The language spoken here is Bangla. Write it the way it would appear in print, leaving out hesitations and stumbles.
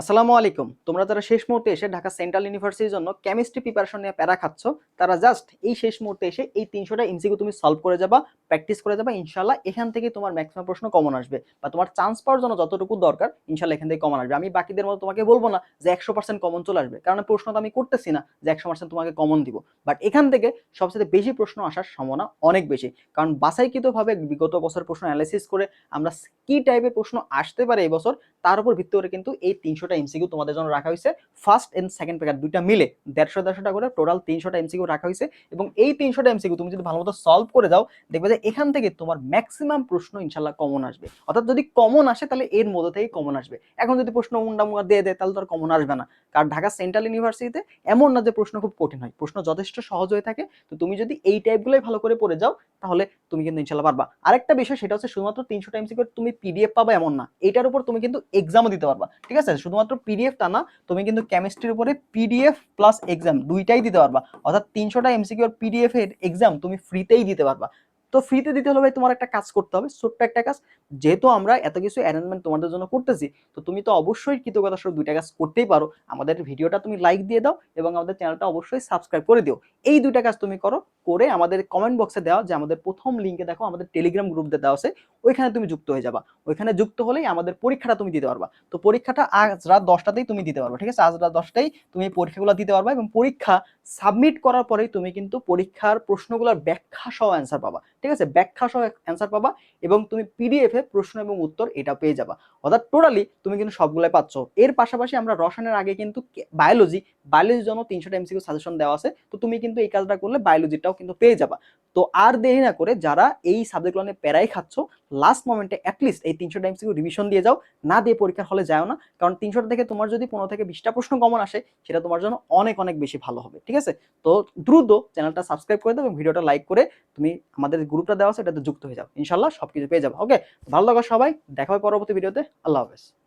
আসসালামু আলাইকুম। তোমরা যারা শেষ মুহূর্তে এসে ঢাকা সেন্ট্রাল ইউনিভার্সিটির জন্য কেমিস্ট্রি প্রিপারেশন নিয়ে প্যারা খাচ্ছ, তারা জাস্ট এই শেষ মুহূর্তে এসে এই ৩০০টা এমসিকিউ তুমি সলভ করে যাবা, প্র্যাকটিস করে যাবা। ইনশাআল্লাহ এখান থেকে তোমার ম্যাক্সিমাম প্রশ্ন কমন আসবে বা তোমার চান্স পাওয়ার জন্য যতটুকু দরকার ইনশাআল্লাহ এখান থেকে কমন আসবে। আমি বাকিদের মতো তোমাকে বলবো না যে ১০০% কমন চলে আসবে, কারণ প্রশ্ন তো আমি করতেছি না যে ১০০% তোমাকে কমন দিব। বাট এখান থেকে সবচেয়ে বেশি প্রশ্ন আসার সম্ভাবনা অনেক বেশি, কারণ বাছাইকৃতভাবে বিগত বছর প্রশ্ন অ্যানালাইসিস করে আমরা কি টাইপের প্রশ্ন আসতে পারে এই বছর তার উপর ভিত্তি করে কিন্তু এই ৩০০টা এমসিকিউ তোমাদের জন্য রাখা হয়েছে। ফার্স্ট এন্ড সেকেন্ড পেপার দুইটা মিলে ১৫০টা করে টোটাল ৩০০টা এমসিকিউ রাখা হয়েছে। এবং এই ৩০০টা এমসিকিউ তুমি যদি ভালো মতো সলভ করে যাও, দেখবে যে এখান থেকে তোমার ম্যাক্সিমাম প্রশ্ন ইনশাল্লাহ কমন আসবে। অর্থাৎ যদি কমন আসে তাহলে এর মধ্যে থেকেই কমন আসবে। এখন যদি প্রশ্ন মুন্ডা দিয়ে দেয় তাহলে তো আর কমন আসবে না, কারণ ঢাকা সেন্ট্রাল ইউনিভার্সিটিতে এমন না যে প্রশ্ন খুব কঠিন হয়, প্রশ্ন যথেষ্ট সহজ হয়ে থাকে। তো তুমি যদি এই টাইপগুলোই ভালো করে পড়ে যাও তাহলে তুমি কিন্তু ইনশাল্লাহ পারবা। আরেকটা বিষয় সেটা হচ্ছে শুধুমাত্র ৩০০টা এমসিকিউ তুমি পিডিএফ পাবা এমন না, এটার উপর তুমি কিন্তু এক্সামও দিতে পারবা। ঠিক আছে, শুধুমাত্র পিডিএফ তা না, তুমি কিন্তু কেমিস্ট্রির উপরে পিডিএফ প্লাস এক্সাম দুইটাই দিতে পারবা। অর্থাৎ ৩০০টা এমসিকিউ আর পিডিএফ এর এক্সাম তুমি ফ্রিতেই দিতে পারবা। তো ফ্রিতে দিতে হলে ভাই তোমার একটা কাজ করতে হবে, ছোট্ট একটা কাজ। যেহেতু আমরা এত কিছু অ্যারেঞ্জমেন্ট তোমাদের জন্য করতেছি, তো তুমি তো অবশ্যই কৃতজ্ঞতার সাথে দুইটা কাজ করতেই পারো। আমাদের ভিডিওটা তুমি লাইক দিয়ে দাও এবং আমাদের চ্যানেলটা অবশ্যই সাবস্ক্রাইব করে দিও। এই দুইটা কাজ তুমি করো, করে আমাদের কমেন্ট বক্সে দেওয়া যে আমাদের প্রথম লিঙ্কে দেখো আমাদের টেলিগ্রাম গ্রুপ দেওয়া আছে, ওইখানে তুমি যুক্ত হয়ে যাবা। ওইখানে যুক্ত হলেই আমাদের পরীক্ষাটা তুমি দিতে পারবা। তো পরীক্ষাটা আজ রাত 10টাতেই তুমি দিতে পারবা। ঠিক আছে, আজ রাত 10টায় তুমি পরীক্ষাগুলো দিতে পারবা এবং পরীক্ষা সাবমিট করার পরেই তুমি কিন্তু পরীক্ষার প্রশ্নগুলোর ব্যাখ্যা সহ অ্যান্সার পাবা। ঠিক আছে, ব্যাখ্যা সহ অ্যান্সার পাবা এবং তুমি পিডিএফ এ প্রশ্ন এবং উত্তর এটা পেয়ে যাবা। অর্থাৎ টোটালি তুমি কিন্তু সবগুলাই পাচ্ছ। এর পাশাপাশি আমরা রসায়নের আগে কিন্তু বায়োলজির জন্য ৩০০টা এমসিকিউ সাজেশন দেওয়া আছে। তো তুমি কিন্তু এই কাজটা করলে বায়োলজিটাও কিন্তু পেয়ে যাবা। তো আর দেরি না করে যারা এই সাবজেক্টগুলো নিয়ে প্যারাই খাচ্ছ, লাস্ট মোমেন্টে অ্যাটলিস্ট এই ৩০০টা এমসিকিউ রিভিশন দিয়ে যাও, না দিয়ে পরীক্ষার হলে যাও না। কারণ ৩০০টা থেকে তোমার যদি ১৫ থেকে ২০টা প্রশ্ন কমন আসে, সেটা তোমার জন্য অনেক অনেক বেশি ভালো হবে। ঠিক আছে, তো দ্রুত চ্যানেলটা সাবস্ক্রাইব করে দাও এবং ভিডিওটা লাইক করে তুমি আমাদের গ্রুপটা দেওয়া আছে এটাতে যুক্ত হয়ে যাও। ইনশাল্লাহ সবকিছু পেয়ে যাবে। ওকে, ভালো লাগো সবাই, দেখা হবে পরবর্তী ভিডিওতে। আল্লাহ হাফেজ।